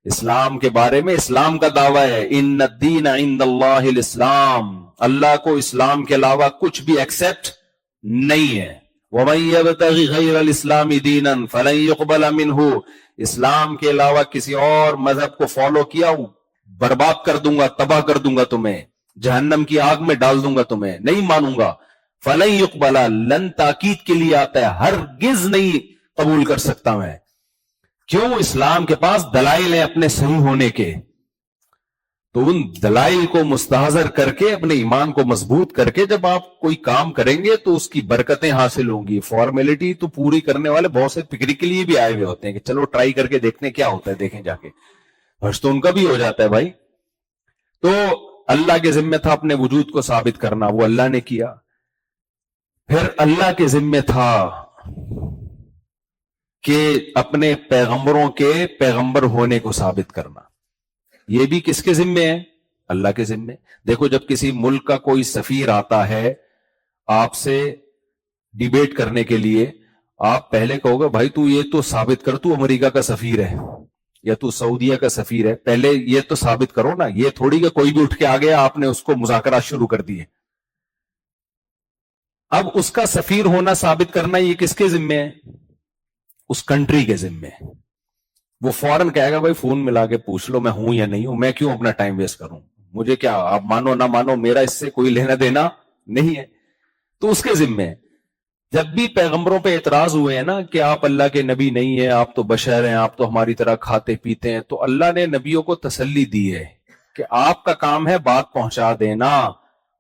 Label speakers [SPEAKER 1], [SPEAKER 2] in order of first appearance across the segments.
[SPEAKER 1] اسلام کے بارے میں اسلام کا دعویٰ ہے، ان الدین عند اللہ الاسلام، اللہ کو اسلام کے علاوہ کچھ بھی ایکسپٹ نہیں ہے۔ وَمَن يَبْتَغِ غَيْرَ الْإِسْلَامِ دِينًا فَلَن يُقْبَلَ مِنْهُ، اسلام کے علاوہ کسی اور مذہب کو فالو کیا برباد کر دوں گا، تباہ کر دوں گا، تمہیں جہنم کی آگ میں ڈال دوں گا، تمہیں نہیں مانوں گا۔ فَلَن يُقْبَلَ، لن تاکید کے لیے آتا ہے، ہرگز نہیں قبول کر سکتا میں۔ کیوں؟ اسلام کے پاس دلائل ہیں اپنے صحیح ہونے کے، تو ان دلائل کو مستحضر کر کے اپنے ایمان کو مضبوط کر کے جب آپ کوئی کام کریں گے تو اس کی برکتیں حاصل ہوں گی۔ فارمیلٹی تو پوری کرنے والے بہت سے فکری کے لیے بھی آئے ہوئے ہوتے ہیں کہ چلو ٹرائی کر کے دیکھنے کیا ہوتا ہے، دیکھیں جا کے، فرض تو ان کا بھی ہو جاتا ہے بھائی۔ تو اللہ کے ذمہ تھا اپنے وجود کو ثابت کرنا، وہ اللہ نے کیا۔ پھر اللہ کے ذمہ تھا کہ اپنے پیغمبروں کے پیغمبر ہونے کو ثابت کرنا۔ یہ بھی کس کے ذمے ہے؟ اللہ کے ذمے۔ دیکھو جب کسی ملک کا کوئی سفیر آتا ہے آپ سے ڈیبیٹ کرنے کے لیے، آپ پہلے کہو گے بھائی تو یہ تو ثابت کر تو امریکہ کا سفیر ہے یا تو سعودیہ کا سفیر ہے، پہلے یہ تو ثابت کرو نا۔ یہ تھوڑی کہ کوئی بھی اٹھ کے آ گیا آپ نے اس کو مذاکرات شروع کر دیے۔ اب اس کا سفیر ہونا ثابت کرنا یہ کس کے ذمے ہے؟ اس کنٹری کے ذمے۔ وہ فوراً کہے گا بھائی فون ملا کے پوچھ لو میں ہوں یا نہیں ہوں، میں کیوں اپنا ٹائم ویسٹ کروں، مجھے کیا، آپ مانو نہ مانو میرا اس سے کوئی لینا دینا نہیں ہے۔ تو اس کے ذمے ہے۔ جب بھی پیغمبروں پہ اعتراض ہوئے ہیں نا کہ آپ اللہ کے نبی نہیں ہیں، آپ تو بشر ہیں، آپ تو ہماری طرح کھاتے پیتے ہیں، تو اللہ نے نبیوں کو تسلی دی ہے کہ آپ کا کام ہے بات پہنچا دینا،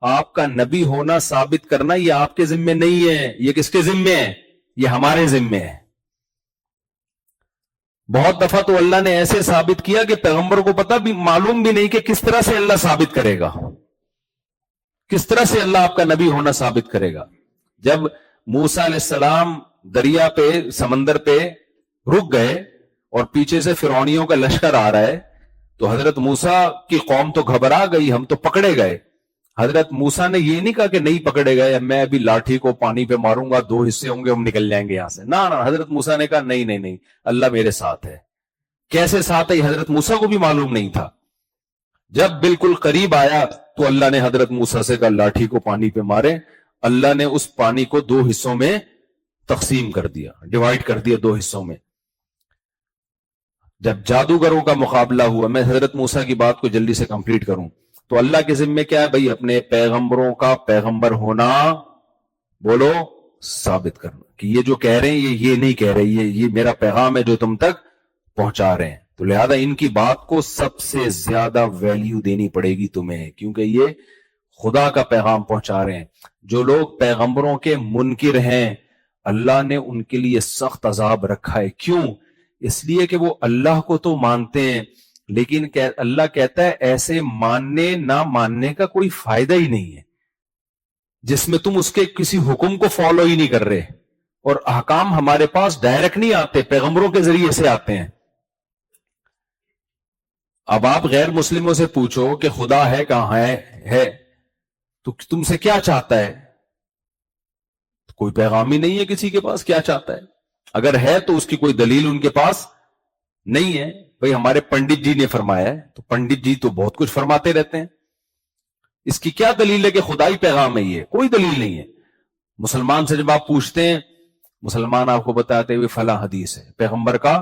[SPEAKER 1] آپ کا نبی ہونا ثابت کرنا یہ آپ کے ذمے نہیں ہے، یہ کس کے ذمے ہے؟ یہ ہمارے ذمے ہے۔ بہت دفعہ تو اللہ نے ایسے ثابت کیا کہ پیغمبر کو پتہ بھی معلوم بھی نہیں کہ کس طرح سے اللہ ثابت کرے گا، کس طرح سے اللہ آپ کا نبی ہونا ثابت کرے گا۔ جب موسیٰ علیہ السلام دریا پہ سمندر پہ رک گئے اور پیچھے سے فرعونیوں کا لشکر آ رہا ہے تو حضرت موسیٰ کی قوم تو گھبرا گئی، ہم تو پکڑے گئے۔ حضرت موسیٰ نے یہ نہیں کہا کہ نہیں پکڑے گئے، میں ابھی لاٹھی کو پانی پہ ماروں گا، 2 حصے ہوں گے، ہم نکل جائیں گے یہاں سے۔ نہ حضرت موسیٰ نے کہا نہیں نہیں نہیں، اللہ میرے ساتھ ہے۔ کیسے ساتھ ہے؟ حضرت موسیٰ کو بھی معلوم نہیں تھا۔ جب بالکل قریب آیا تو اللہ نے حضرت موسیٰ سے کہا لاٹھی کو پانی پہ مارے۔ اللہ نے اس پانی کو 2 حصوں میں تقسیم کر دیا، ڈیوائیڈ کر دیا 2 حصوں میں۔ جب جادوگروں کا مقابلہ ہوا، میں حضرت موسیٰ کی بات کو جلدی سے کمپلیٹ کروں، تو اللہ کے ذمہ کیا ہے بھائی؟ اپنے پیغمبروں کا پیغمبر ہونا بولو ثابت کرنا کہ یہ جو کہہ رہے ہیں یہ نہیں کہہ رہے، یہ میرا پیغام ہے جو تم تک پہنچا رہے ہیں۔ تو لہذا ان کی بات کو سب سے زیادہ ویلیو دینی پڑے گی تمہیں، کیونکہ یہ خدا کا پیغام پہنچا رہے ہیں۔ جو لوگ پیغمبروں کے منکر ہیں اللہ نے ان کے لیے سخت عذاب رکھا ہے۔ کیوں؟ اس لیے کہ وہ اللہ کو تو مانتے ہیں لیکن اللہ کہتا ہے ایسے ماننے نہ ماننے کا کوئی فائدہ ہی نہیں ہے جس میں تم اس کے کسی حکم کو فالو ہی نہیں کر رہے، اور احکام ہمارے پاس ڈائریکٹ نہیں آتے، پیغمبروں کے ذریعے سے آتے ہیں۔ اب آپ غیر مسلموں سے پوچھو کہ خدا ہے کہاں ہے تو تم سے کیا چاہتا ہے؟ کوئی پیغام ہی نہیں ہے کسی کے پاس، کیا چاہتا ہے؟ اگر ہے تو اس کی کوئی دلیل ان کے پاس نہیں ہے۔ بھئی ہمارے پنڈت جی نے فرمایا ہے، تو پنڈت جی تو بہت کچھ فرماتے رہتے ہیں، اس کی کیا دلیل ہے کہ خدائی پیغام ہے؟ یہ کوئی دلیل نہیں ہے۔ مسلمان سے جب آپ پوچھتے ہیں، مسلمان آپ کو بتاتے ہوئے فلاں حدیث ہے، پیغمبر کا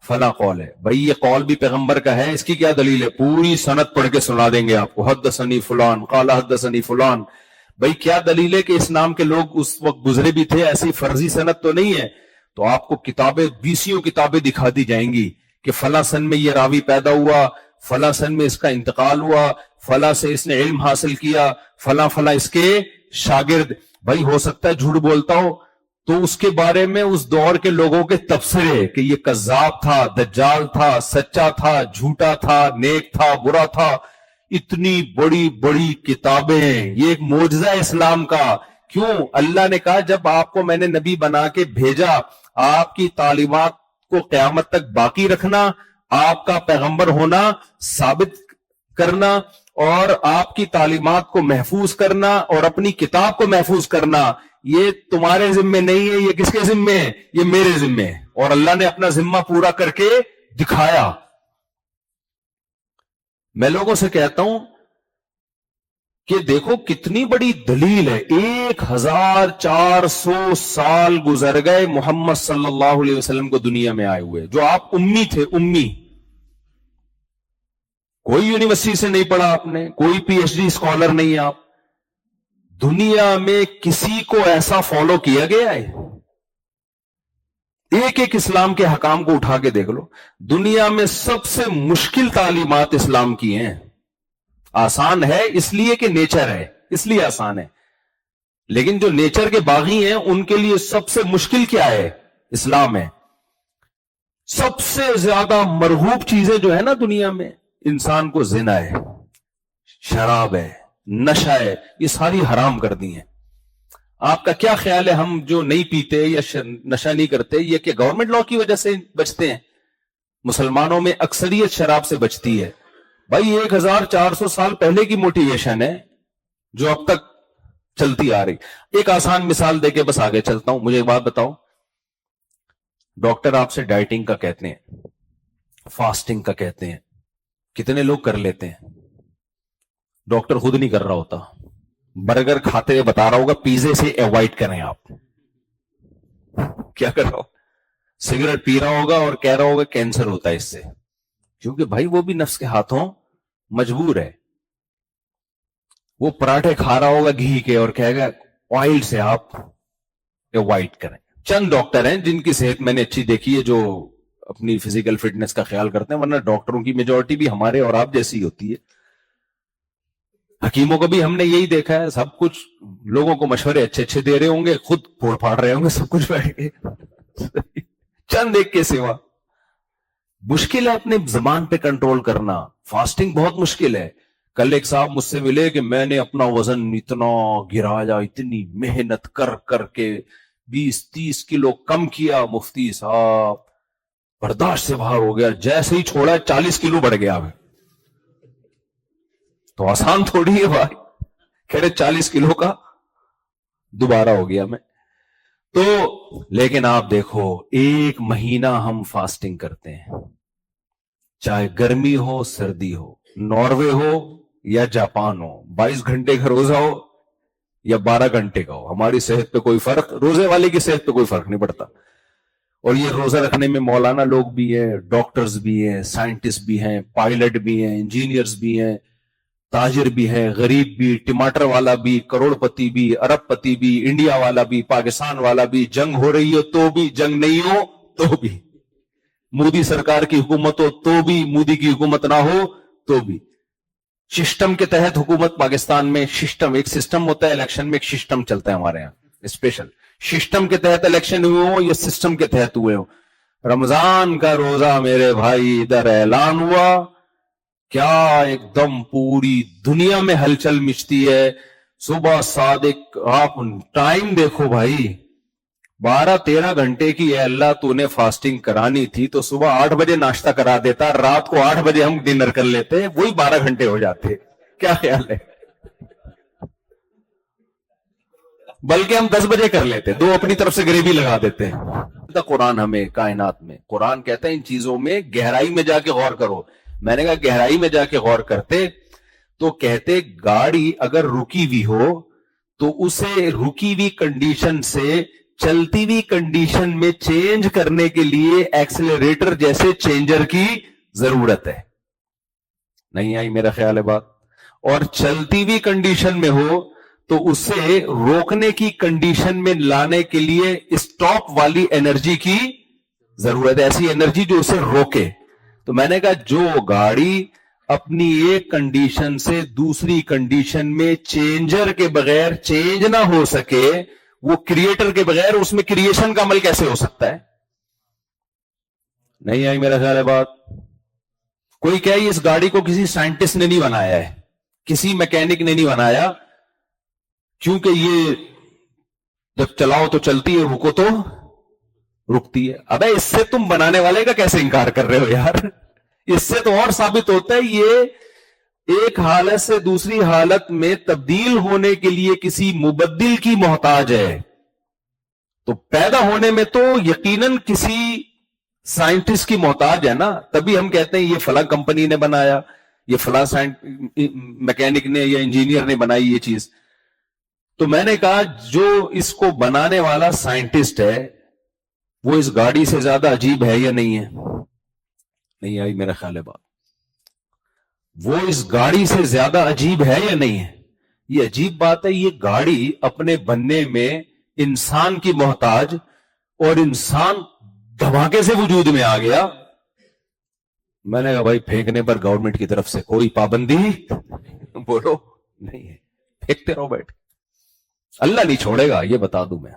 [SPEAKER 1] فلاں قول ہے۔ بھئی یہ قول بھی پیغمبر کا ہے، اس کی کیا دلیل ہے؟ پوری سند پڑھ کے سنا دیں گے آپ کو، حدثنی فلان قال حدثنی فلان۔ بھئی کیا دلیل ہے کہ اس نام کے لوگ اس وقت گزرے بھی تھے؟ ایسی فرضی سند تو نہیں ہے۔ تو آپ کو کتابیں 20 کتابیں دکھا دی جائیں گی کہ فلاں سن میں یہ راوی پیدا ہوا، فلاں سن میں اس کا انتقال ہوا، فلاں سے اس نے علم حاصل کیا، فلاں اس کے شاگرد۔ بھائی ہو سکتا ہے جھوٹ بولتا ہو، تو اس کے بارے میں اس دور کے لوگوں کے تبصرے کہ یہ کذاب تھا، دجال تھا، سچا تھا، جھوٹا تھا، نیک تھا، برا تھا، اتنی بڑی بڑی کتابیں، یہ ایک معجزہ ہے اسلام کا۔ کیوں؟ اللہ نے کہا جب آپ کو میں نے نبی بنا کے بھیجا، آپ کی تعلیمات کو قیامت تک باقی رکھنا، آپ کا پیغمبر ہونا ثابت کرنا، اور آپ کی تعلیمات کو محفوظ کرنا اور اپنی کتاب کو محفوظ کرنا، یہ تمہارے ذمے نہیں ہے، یہ کس کے ذمے ہے؟ یہ میرے ذمے ہے۔ اور اللہ نے اپنا ذمہ پورا کر کے دکھایا۔ میں لوگوں سے کہتا ہوں کہ دیکھو کتنی بڑی دلیل ہے، 1400 سال گزر گئے محمد صلی اللہ علیہ وسلم کو دنیا میں آئے ہوئے، جو آپ امی تھے، امی، کوئی یونیورسٹی سے نہیں پڑھا آپ نے، کوئی پی ایچ ڈی اسکالر نہیں آپ، دنیا میں کسی کو ایسا فالو کیا گیا ہے؟ ایک ایک اسلام کے حکام کو اٹھا کے دیکھ لو، دنیا میں سب سے مشکل تعلیمات اسلام کی ہیں۔ آسان ہے اس لیے کہ نیچر ہے، اس لیے آسان ہے، لیکن جو نیچر کے باغی ہیں ان کے لیے سب سے مشکل کیا ہے؟ اسلام ہے۔ سب سے زیادہ مرغوب چیزیں جو ہے نا دنیا میں، انسان کو زنا ہے، شراب ہے، نشہ ہے، یہ ساری حرام کر دی ہیں۔ آپ کا کیا خیال ہے ہم جو نہیں پیتے یا نشہ نہیں کرتے، یہ کہ گورنمنٹ لا کی وجہ سے بچتے ہیں؟ مسلمانوں میں اکثریت شراب سے بچتی ہے۔ بھائی 1400 سال پہلے کی موٹیویشن ہے جو اب تک چلتی آ رہی۔ ایک آسان مثال دے کے بس آگے چلتا ہوں۔ مجھے ایک بات بتاؤ، ڈاکٹر آپ سے ڈائٹنگ کا کہتے ہیں، فاسٹنگ کا کہتے ہیں، کتنے لوگ کر لیتے ہیں؟ ڈاکٹر خود نہیں کر رہا ہوتا، برگر کھاتے ہوئے بتا رہا ہوگا پیزے سے ایوائڈ کریں، آپ کیا کر رہا ہو؟ سگریٹ پی رہا ہوگا اور کہہ رہا ہوگا کینسر ہوتا ہے اس سے، کیونکہ بھائی وہ بھی نفس کے ہاتھوں مجبور ہے۔ وہ پراٹھے کھا رہا ہوگا گھی کے اور کہے گا آئل سے آپ ایوائڈ کریں۔ چند ڈاکٹر ہیں جن کی صحت میں نے اچھی دیکھی ہے جو اپنی فزیکل فٹنس کا خیال کرتے ہیں، ورنہ ڈاکٹروں کی میجورٹی بھی ہمارے اور آپ جیسی ہوتی ہے۔ حکیموں کو بھی ہم نے یہی دیکھا ہے، سب کچھ لوگوں کو مشورے اچھے اچھے دے رہے ہوں گے، خود پھوڑ پھاڑ رہے ہوں گے سب کچھ بیٹھ کے، چند ایک کے سوا۔ مشکل ہے اپنے زبان پہ کنٹرول کرنا، فاسٹنگ بہت مشکل ہے۔ کل ایک صاحب مجھ سے ملے کہ میں نے اپنا وزن اتنا گرایا، اتنی محنت کر کر کے 20-30 کلو کم کیا، مفتی صاحب برداشت سے باہر ہو گیا، جیسے ہی چھوڑا 40 کلو بڑھ گیا۔ تو آسان تھوڑی ہے بھائی، کہہ رہے 40 کلو کا دوبارہ ہو گیا میں تو۔ لیکن آپ دیکھو 1 مہینہ ہم فاسٹنگ کرتے ہیں، چاہے گرمی ہو سردی ہو، ناروے ہو یا جاپان ہو، 22 گھنٹے کا روزہ ہو یا 12 گھنٹے کا ہو، ہماری صحت پہ کوئی فرق، روزے والے کی صحت پہ کوئی فرق نہیں پڑتا۔ اور یہ روزہ رکھنے میں مولانا لوگ بھی ہیں، ڈاکٹرز بھی ہیں، سائنٹسٹ بھی ہیں، پائلٹ بھی ہیں، انجینئرز بھی ہیں، تاجر بھی ہے، غریب بھی، ٹماٹر والا بھی، کروڑ پتی بھی، ارب پتی بھی، انڈیا والا بھی، پاکستان والا بھی، جنگ ہو رہی ہو تو بھی، جنگ نہیں ہو تو بھی، مودی سرکار کی حکومت ہو تو بھی، مودی کی حکومت نہ ہو تو بھی، سسٹم کے تحت حکومت پاکستان میں، سسٹم ایک سسٹم ہوتا ہے، الیکشن میں ایک سسٹم چلتا ہے ہمارے یہاں اسپیشل، سسٹم کے تحت الیکشن ہوئے ہوں یا سسٹم کے تحت ہوئے ہوں۔ رمضان کا روزہ میرے بھائی ادھر اعلان ہوا، کیا ایک دم پوری دنیا میں ہلچل مچتی ہے۔ صبح صادق آپ ٹائم دیکھو بھائی، 12-13 گھنٹے کی، اے اللہ تو نے فاسٹنگ کرانی تھی تو صبح 8 بجے ناشتہ کرا دیتا، رات کو 8 بجے ہم ڈنر کر لیتے، وہی 12 گھنٹے ہو جاتے۔ کیا خیال ہے؟ بلکہ ہم 10 بجے کر لیتے، 2 اپنی طرف سے گریوی لگا دیتے ہیں۔ قرآن ہمیں کائنات میں، قرآن کہتا ہے ان چیزوں میں گہرائی میں جا کے غور کرو۔ میں نے کہا گہرائی میں جا کے غور کرتے تو کہتے گاڑی اگر رکی ہوئی ہو تو اسے رکی ہوئی کنڈیشن سے چلتی ہوئی کنڈیشن میں چینج کرنے کے لیے ایکسلریٹر جیسے چینجر کی ضرورت ہے۔ نہیں آئی میرا خیال ہے بات؟ اور چلتی ہوئی کنڈیشن میں ہو تو اسے روکنے کی کنڈیشن میں لانے کے لیے اسٹاپ والی انرجی کی ضرورت ہے، ایسی انرجی جو اسے روکے۔ تو میں نے کہا جو گاڑی اپنی ایک کنڈیشن سے دوسری کنڈیشن میں چینجر کے بغیر چینج نہ ہو سکے، وہ کریٹر کے بغیر اس میں کریشن کا عمل کیسے ہو سکتا ہے؟ نہیں آئی میرا خیال ہے بات؟ کوئی کہے اس گاڑی کو کسی سائنٹسٹ نے نہیں بنایا ہے، کسی میکینک نے نہیں بنایا، کیونکہ یہ جب چلاؤ تو چلتی ہے، رکو تو رکتی ہے۔ ابے اس سے تم بنانے والے کا کیسے انکار کر رہے ہو یار؟ اس سے تو اور ثابت ہوتا ہے یہ ایک حالت سے دوسری حالت میں تبدیل ہونے کے لیے کسی مبدل کی محتاج ہے۔ تو پیدا ہونے میں تو یقیناً کسی سائنٹسٹ کی محتاج ہے نا، تبھی ہم کہتے ہیں یہ فلاں کمپنی نے بنایا، یہ فلاں میکینک نے یا انجینئر نے بنائی یہ چیز. تو میں نے کہا جو اس کو بنانے والا سائنٹسٹ ہے وہ اس گاڑی سے زیادہ عجیب ہے یا نہیں ہے؟ نہیں آئی میرا خیال ہے بات. وہ اس گاڑی سے زیادہ عجیب ہے یا نہیں ہے؟ یہ عجیب بات ہے. یہ گاڑی اپنے بننے میں انسان کی محتاج، اور انسان دھماکے سے وجود میں آ گیا. میں نے کہا بھائی پھینکنے پر گورنمنٹ کی طرف سے کوئی پابندی بولو نہیں ہے، پھینکتے رہو بیٹھ. اللہ نہیں چھوڑے گا، یہ بتا دوں میں.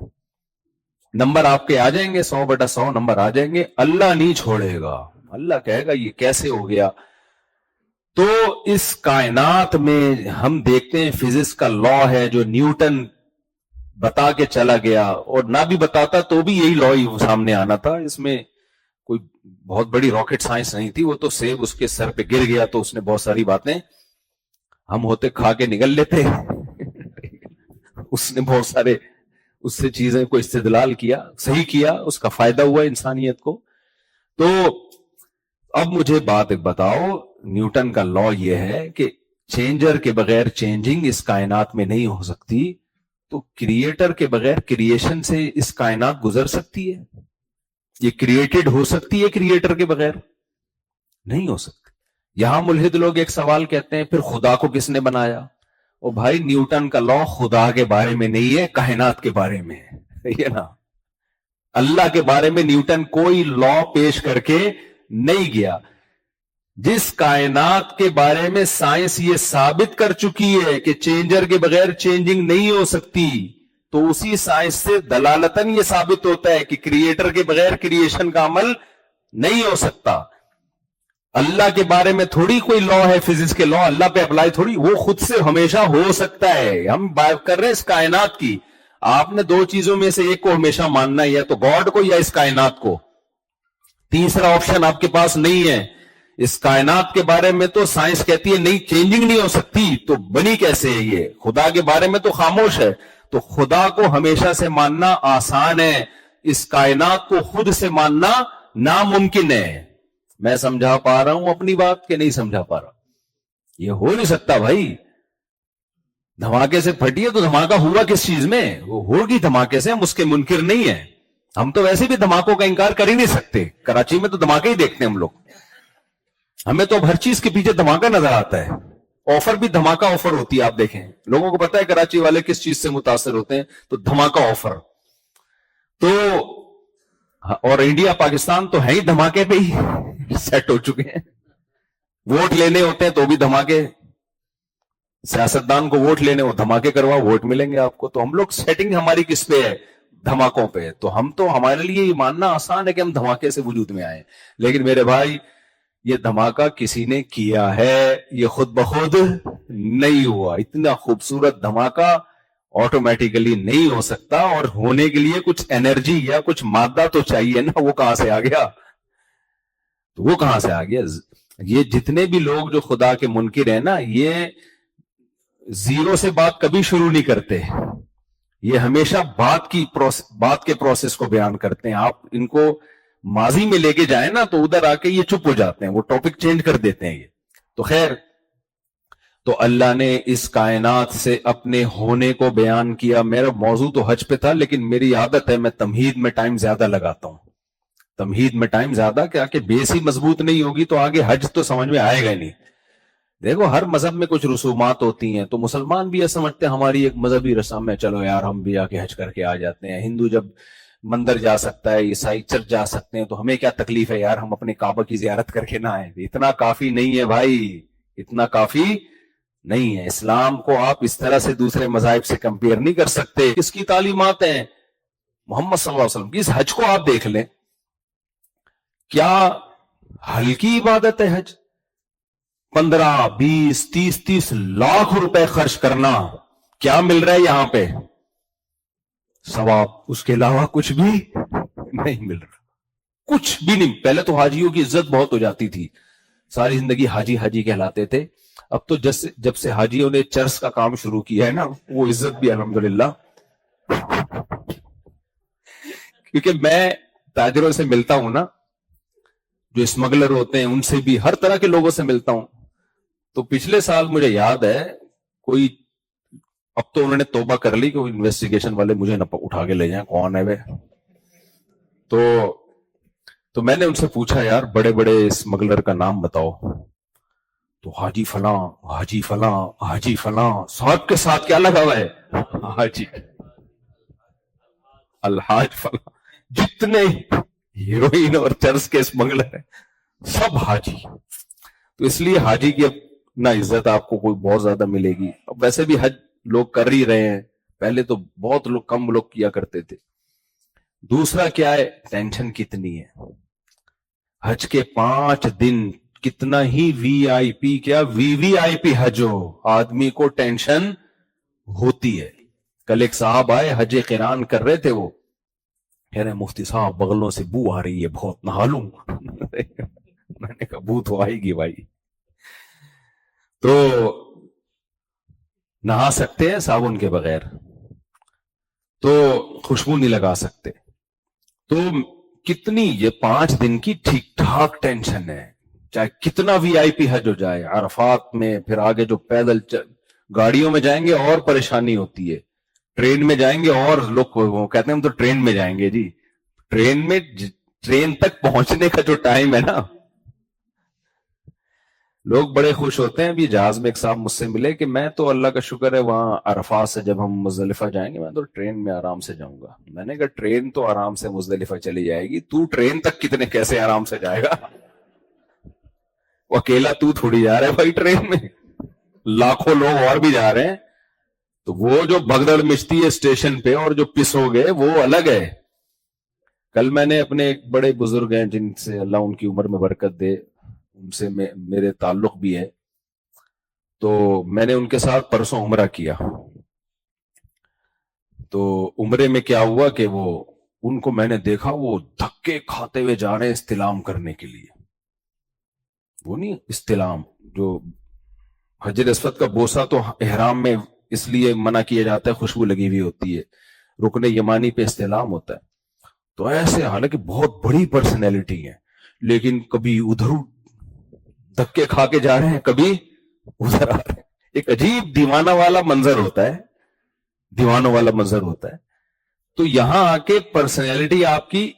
[SPEAKER 1] نمبر آپ کے آ جائیں گے 100/100 نمبر آ جائیں گے. اللہ نہیں چھوڑے گا. اللہ کہے گا یہ کیسے ہو گیا. تو اس کائنات میں ہم دیکھتے ہیں فزکس کا لا ہے جو نیوٹن بتا کے چلا گیا، اور نہ بھی بتاتا تو بھی یہی لا ہی سامنے آنا تھا. اس میں کوئی بہت بڑی راکٹ سائنس نہیں تھی. وہ تو سیب اس کے سر پہ گر گیا تو اس نے بہت ساری باتیں ہم ہوتے کھا کے نگل لیتے. اس نے بہت سارے اس سے چیزیں کو استدلال کیا، صحیح کیا، اس کا فائدہ ہوا انسانیت کو. تو اب مجھے بات ایک بتاؤ، نیوٹن کا لا یہ ہے کہ چینجر کے بغیر چینجنگ اس کائنات میں نہیں ہو سکتی. تو کریٹر کے بغیر کریشن سے اس کائنات گزر سکتی ہے؟ یہ کریٹڈ ہو سکتی ہے کریٹر کے بغیر؟ نہیں ہو سکتی. یہاں ملحد لوگ ایک سوال کہتے ہیں پھر خدا کو کس نے بنایا؟ او بھائی نیوٹن کا لا خدا کے بارے میں نہیں ہے، کائنات کے بارے میں ہے. یہ نا اللہ کے بارے میں نیوٹن کوئی لا پیش کر کے نہیں گیا. جس کائنات کے بارے میں سائنس یہ ثابت کر چکی ہے کہ چینجر کے بغیر چینجنگ نہیں ہو سکتی، تو اسی سائنس سے دلالتاً یہ ثابت ہوتا ہے کہ کریٹر کے بغیر کریشن کا عمل نہیں ہو سکتا. اللہ کے بارے میں تھوڑی کوئی لا ہے فزکس کے لا اللہ پہ اپلائی تھوڑی، وہ خود سے ہمیشہ ہو سکتا ہے. ہم بات کر رہے ہیں اس کائنات کی. آپ نے دو چیزوں میں سے ایک کو ہمیشہ ماننا ہے، یا تو گاڈ کو یا اس کائنات کو. تیسرا آپشن آپ کے پاس نہیں ہے. اس کائنات کے بارے میں تو سائنس کہتی ہے نہیں چینجنگ نہیں ہو سکتی، تو بنی کیسے ہے یہ؟ خدا کے بارے میں تو خاموش ہے. تو خدا کو ہمیشہ سے ماننا آسان ہے، اس کائنات کو خود سے ماننا ناممکن ہے. میں سمجھا پا رہا ہوں اپنی بات کہ نہیں سمجھا پا رہا؟ یہ ہو نہیں سکتا بھائی. دھماکے سے پھٹی ہے تو دھماکہ ہوا کس چیز میں؟ وہ ہوگی دھماکے سے، ہم اس کے منکر نہیں ہیں. ہم تو ویسے بھی دھماکوں کا انکار کر ہی نہیں سکتے. کراچی میں تو دھماکے ہی دیکھتے ہیں ہم لوگ. ہمیں تو اب ہر چیز کے پیچھے دھماکہ نظر آتا ہے. آفر بھی دھماکہ آفر ہوتی ہے. آپ دیکھیں لوگوں کو پتا ہے کراچی والے کس چیز سے متاثر ہوتے ہیں، تو دھماکہ آفر. تو اور انڈیا پاکستان تو ہے ہی دھماکے پہ ہی سیٹ ہو چکے ہیں. ووٹ لینے ہوتے ہیں تو بھی دھماکے. سیاستدان کو ووٹ لینے ہو دھماکے کرواؤ ووٹ ملیں گے آپ کو. تو ہم لوگ سیٹنگ ہماری کس پہ ہے؟ دھماکوں پہ. تو ہم تو ہمارے لیے یہ ماننا آسان ہے کہ ہم دھماکے سے وجود میں آئے. لیکن میرے بھائی یہ دھماکہ کسی نے کیا ہے، یہ خود بخود نہیں ہوا. اتنا خوبصورت دھماکہ آٹومیٹیکلی نہیں ہو سکتا، اور ہونے کے لیے کچھ انرجی یا کچھ مادہ تو چاہیے نا. وہ کہاں سے آ گیا؟ تو وہ کہاں سے آ گیا؟ یہ جتنے بھی لوگ جو خدا کے منکر ہیں نا، یہ زیرو سے بات کبھی شروع نہیں کرتے. یہ ہمیشہ بات کے پروسیس کو بیان کرتے ہیں. آپ ان کو ماضی میں لے کے جائیں نا تو ادھر آ کے یہ چپ ہو جاتے ہیں، وہ ٹاپک چینج کر دیتے ہیں. یہ تو خیر، تو اللہ نے اس کائنات سے اپنے ہونے کو بیان کیا. میرا موضوع تو حج پہ تھا، لیکن میری عادت ہے میں تمہید میں ٹائم زیادہ لگاتا ہوں. تمہید میں ٹائم زیادہ کیا کہ بیس ہی مضبوط نہیں ہوگی تو آگے حج تو سمجھ میں آئے گا نہیں. دیکھو ہر مذہب میں کچھ رسومات ہوتی ہیں، تو مسلمان بھی یہ سمجھتے ہیں ہماری ایک مذہبی رسم ہے، چلو یار ہم بھی آ کے حج کر کے آ جاتے ہیں. ہندو جب مندر جا سکتا ہے، عیسائی چرچ جا سکتے ہیں، تو ہمیں کیا تکلیف ہے یار ہم اپنے کعبہ کی زیارت کر کے نہ آئے؟ اتنا کافی نہیں ہے بھائی، اتنا کافی نہیں ہے. اسلام کو آپ اس طرح سے دوسرے مذاہب سے کمپیئر نہیں کر سکتے. کس کی تعلیمات ہیں؟ محمد صلی اللہ علیہ وسلم کی. اس حج کو آپ دیکھ لیں، کیا ہلکی عبادت ہے حج؟ 15 20 30 لاکھ روپے خرچ کرنا. کیا مل رہا ہے یہاں پہ؟ ثواب. اس کے علاوہ کچھ بھی نہیں مل رہا، کچھ بھی نہیں. پہلے تو حاجیوں کی عزت بہت ہو جاتی تھی، ساری زندگی حاجی حاجی کہلاتے تھے. اب تو جب سے حاجیوں نے چرس کا کام شروع کیا ہے نا، وہ عزت بھی الحمدللہ. کیونکہ میں تاجروں سے ملتا ہوں نا، جو اسمگلر ہوتے ہیں ان سے بھی، ہر طرح کے لوگوں سے ملتا ہوں. تو پچھلے سال مجھے یاد ہے کوئی، اب تو انہوں نے توبہ کر لی کہ وہ انویسٹیگیشن والے مجھے نہ اٹھا کے لے جائیں کون ہے وہ. تو میں نے ان سے پوچھا یار بڑے بڑے اسمگلر کا نام بتاؤ. تو حاجی فلاں حاجی فلاں حاجی فلاں، صاحب کے ساتھ کیا لگا ہوا ہے؟ حاجی الحاج فلاں. جتنے ہیروئن اور چرس کے اسمگلر ہیں سب حاجی. تو اس لیے حاجی کی اب نہ عزت آپ کو کوئی بہت زیادہ ملے گی. اب ویسے بھی حج لوگ کر ہی رہے ہیں، پہلے تو بہت لوگ کم لوگ کیا کرتے تھے. دوسرا کیا ہے، ٹینشن کتنی ہے. حج کے 5 دن کتنا ہی وی آئی پی، کیا وی وی آئی پی حج ہو، آدمی کو ٹینشن ہوتی ہے. کل ایک صاحب آئے حج قران کر رہے تھے، وہ کہہ رہے مفتی صاحب بغلوں سے بو آ رہی ہے بہت، نہا لوں. میں نے کہا بو تو آئے گی بھائی. تو نہا سکتے ہیں صابن کے بغیر، تو خوشبو نہیں لگا سکتے. تو کتنی یہ 5 دن کی ٹھیک ٹھاک ٹینشن ہے. چاہے کتنا وی آئی پی حج ہو جائے، عرفات میں پھر آگے جو پیدل گاڑیوں میں جائیں گے اور پریشانی ہوتی ہے، ٹرین میں جائیں گے اور لوگ وہ کہتے ہیں ہم تو ٹرین میں جائیں گے. جی ٹرین میں، ٹرین تک پہنچنے کا جو ٹائم ہے نا، لوگ بڑے خوش ہوتے ہیں. ابھی جہاز میں ایک صاحب مجھ سے ملے کہ میں تو اللہ کا شکر ہے وہاں عرفات سے جب ہم مزدلفہ جائیں گے میں تو ٹرین میں آرام سے جاؤں گا. میں نے کہا ٹرین تو آرام سے مزدلفہ چلی جائے گی، تو ٹرین تک کتنے کیسے آرام سے جائے گا؟ وہ اکیلا تو تھوڑی جا رہا ہے بھائی ٹرین میں، لاکھوں لوگ اور بھی جا رہے ہیں. تو وہ جو بھگدڑ مچتی ہے اسٹیشن پہ اور جو پس ہو گئے وہ الگ ہے. کل میں نے اپنے ایک بڑے بزرگ ہیں جن سے اللہ ان کی عمر میں برکت دے، ان سے میرے تعلق بھی ہے، تو میں نے ان کے ساتھ پرسوں عمرہ کیا. تو عمرے میں کیا ہوا کہ وہ ان کو میں نے دیکھا وہ دھکے کھاتے ہوئے جا رہے ہیں استلام کرنے کے لیے. وہ نہیں استلام، جو حجر اسود کا بوسہ تو احرام میں اس لیے منع کیا جاتا ہے، خوشبو لگی ہوئی ہوتی ہے، رکن یمانی پہ استلام ہوتا ہے. تو ایسے حالانکہ بہت بڑی پرسنالٹی ہے لیکن کبھی ادھر دھکے کھا کے جا رہے ہیں کبھی ادھر آ رہے ہیں. ایک عجیب دیوانہ والا منظر ہوتا ہے، دیوانوں والا منظر ہوتا ہے. تو یہاں آ کے پرسنالٹی آپ کی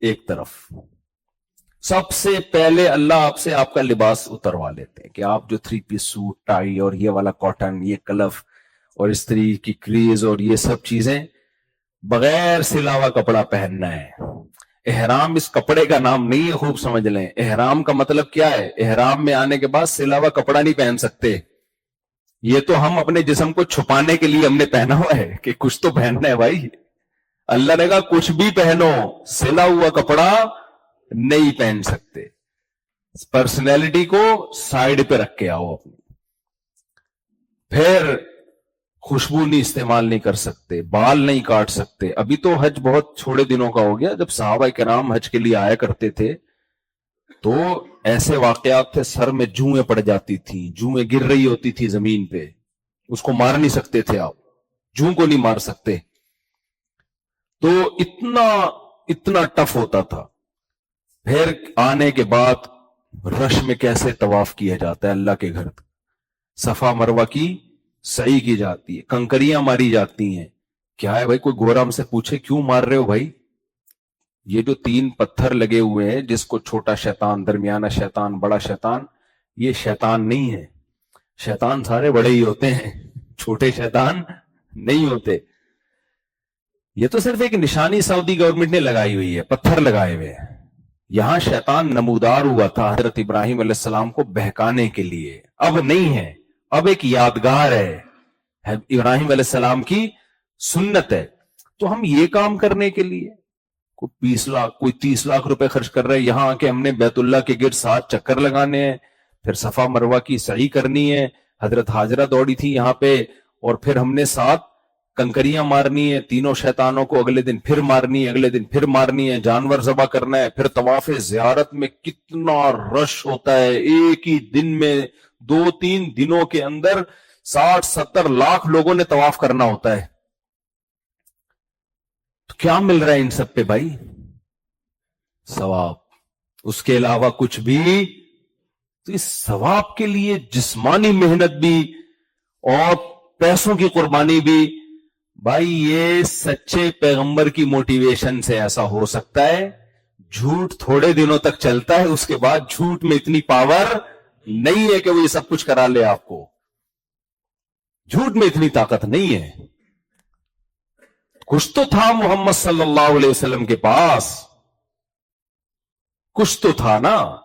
[SPEAKER 1] ایک طرف، سب سے پہلے اللہ آپ سے آپ کا لباس اتروا لیتے ہیں کہ آپ جو 3 پیس سوٹ ٹائی اور یہ والا کاٹن، یہ کلف اور استری کی کریز اور یہ سب چیزیں بغیر سلا ہوا کپڑا پہننا ہے. احرام اس کپڑے کا نام نہیں ہے، خوب سمجھ لیں. احرام کا مطلب کیا ہے؟ احرام میں آنے کے بعد سلا ہوا کپڑا نہیں پہن سکتے. یہ تو ہم اپنے جسم کو چھپانے کے لیے ہم نے پہنا ہوا ہے کہ کچھ تو پہننا ہے بھائی. اللہ نے کہا کچھ بھی پہنو، سلا ہوا کپڑا نہیں پہن سکتے. پرسنالٹی کو سائیڈ پہ رکھ کے آؤ اپنی. پھر خوشبو نہیں استعمال نہیں کر سکتے، بال نہیں کاٹ سکتے. ابھی تو حج بہت چھوڑے دنوں کا ہو گیا، جب صحابہ کرام حج کے لیے آیا کرتے تھے تو ایسے واقعات تھے سر میں جوئیں پڑ جاتی تھیں، جوئیں گر رہی ہوتی تھی زمین پہ، اس کو مار نہیں سکتے تھے آپ، جوں کو نہیں مار سکتے. تو اتنا ٹف ہوتا تھا. پھر آنے کے بعد رش میں کیسے طواف کیا جاتا ہے اللہ کے گھر، صفا مروہ کی سعی کی جاتی ہے، کنکریاں ماری جاتی ہیں. کیا ہے بھائی؟ کوئی گورا ہم سے پوچھے کیوں مار رہے ہو بھائی؟ یہ جو 3 پتھر لگے ہوئے ہیں جس کو چھوٹا شیطان، درمیانہ شیطان، بڑا شیطان، یہ شیطان نہیں ہے. شیطان سارے بڑے ہی ہوتے ہیں، چھوٹے شیطان نہیں ہوتے. یہ تو صرف ایک نشانی سعودی گورنمنٹ نے لگائی ہوئی ہے، پتھر لگائے ہوئے ہیں. یہاں شیطان نمودار ہوا تھا حضرت ابراہیم علیہ السلام کو بہکانے کے لیے، اب نہیں ہے، اب ایک یادگار ہے، ابراہیم علیہ السلام کی سنت ہے. تو ہم یہ کام کرنے کے لیے کوئی 20 لاکھ کوئی 30 لاکھ روپے خرچ کر رہے ہیں یہاں آ کے ہم نے بیت اللہ کے گرد 7 چکر لگانے ہیں، پھر صفا مروہ کی سعی کرنی ہے. حضرت ہاجرہ دوڑی تھی یہاں پہ، اور پھر ہم نے 7 کنکریاں مارنی ہے، تینوں شیطانوں کو اگلے دن پھر مارنی ہے، اگلے دن پھر مارنی ہے، جانور ذبح کرنا ہے. پھر طواف زیارت میں کتنا رش ہوتا ہے، ایک ہی دن میں 2-3 دنوں کے اندر 60-70 لاکھ لوگوں نے طواف کرنا ہوتا ہے. تو کیا مل رہا ہے ان سب پہ بھائی؟ ثواب. اس کے علاوہ کچھ بھی تو اس ثواب کے لیے جسمانی محنت بھی اور پیسوں کی قربانی بھی، بھائی یہ سچے پیغمبر کی موٹیویشن سے ایسا ہو سکتا ہے. جھوٹ تھوڑے دنوں تک چلتا ہے، اس کے بعد جھوٹ میں اتنی پاور نہیں ہے کہ وہ یہ سب کچھ کرا لے آپ کو. جھوٹ میں اتنی طاقت نہیں ہے. کچھ تو تھا محمد صلی اللہ علیہ وسلم کے پاس، کچھ تو تھا نا.